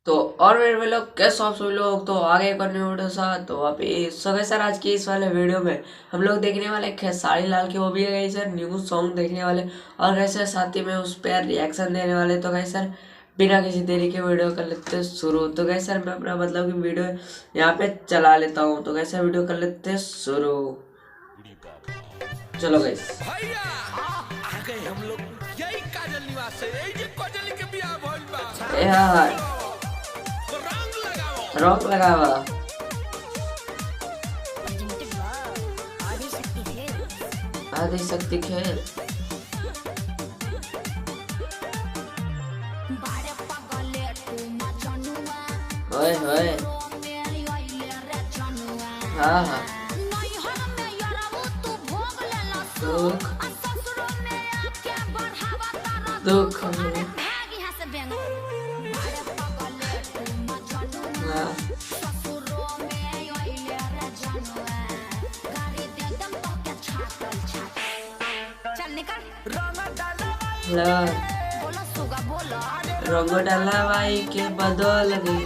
तो और मेरे लोग कैसे आप सभी लोग तो आगे एक और न्यू वीडियो साथ तो अभी सर सर आज की इस वाले वीडियो में हम लोग देखने वाले खेसारी लाल की वो भी है गई सर न्यू सॉन्ग देखने वाले और कैसे साथ ही में उस पर रिएक्शन देने वाले। तो गई सर बिना किसी देरी के वीडियो कर लेते शुरू। तो गई सर मैं अपना मतलब कि वीडियो यहाँ पे चला लेता हूँ। तो कैसे वीडियो कर लेते शुरू। चलो गई हम लोग यही काजल निवास है, यही जे काजल के बियाह भइल बा। रॉक लगावा आदि शक्ति खेल होए होए हाँ हाँ दुख दुख रंग डाला भाई के बदल गई।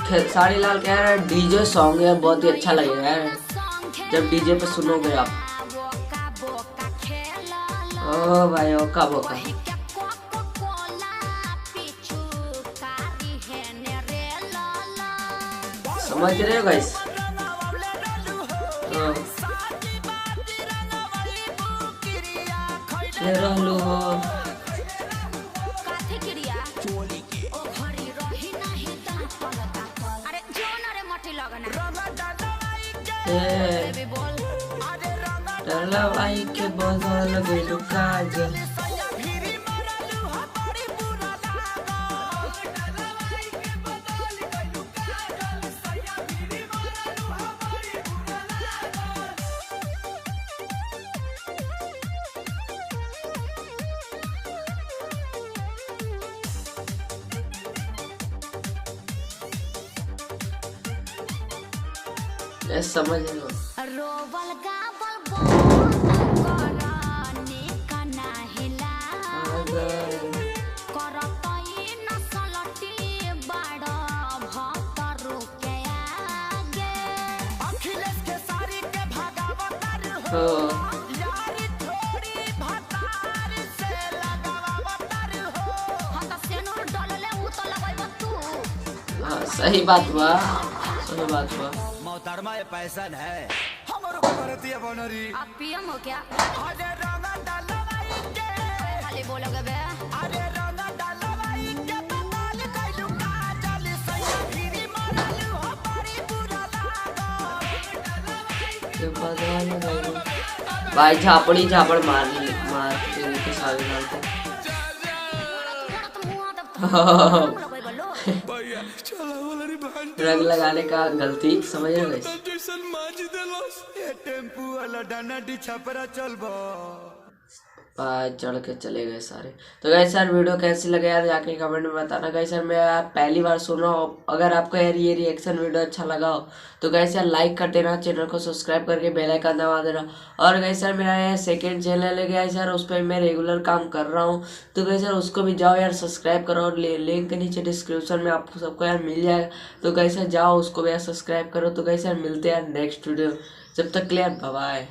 खेसारी लाल कह रहा है डीजे सॉन्ग है बहुत ही अच्छा लगेगा यार जब डीजे पे सुनोगे आप। ओ भाई ओका बोका समझ रहे हो गाइस। डरला भाई के बदल गइलू काजल समझ लो सही बात हुआ सही बात हुआ। मोहतरमा ये पैसा है हमरो को करती है बनरी आप पीएम हो क्या? अरे रंगा डालवाई के खाली बोलोगे बे अरे रंगा डालवाई के बदल गइलू काजल सैया गिरी मरलू हो बड़ी बुरा लागो भाई झापड़ी झापड़ मार के सारे लाल को भैया चला वाला रे भान रंग लगाने का गलती समझ रहे हो। जैसन माजी देलस ये टेम्पू वाला डाना डी छपरा चलबो चढ़ के चले गए सारे। तो गाइस यार वीडियो कैसी लगे यार जाके कमेंट में बताना। गाइस यार मैं यार पहली बार सुन रहा हूँ अगर आपको यार ये रिएक्शन वीडियो अच्छा लगा हो तो गाइस यार लाइक कर देना चैनल को सब्सक्राइब करके बेल आइकन दबा देना। और गाइस यार मेरा यार सेकंड चैनल है गाइस यार उस पर मैं रेगुलर काम कर रहा हूँ तो गाइस यार उसको भी जाओ यार सब्सक्राइब करो और लिंक के नीचे डिस्क्रिप्शन में आपको सबको यार मिल जाएगा। तो गाइस यार जाओ उसको भी यार सब्सक्राइब करो। तो गाइस यार मिलते हैं यार नेक्स्ट वीडियो जब तक क्लियर बाय।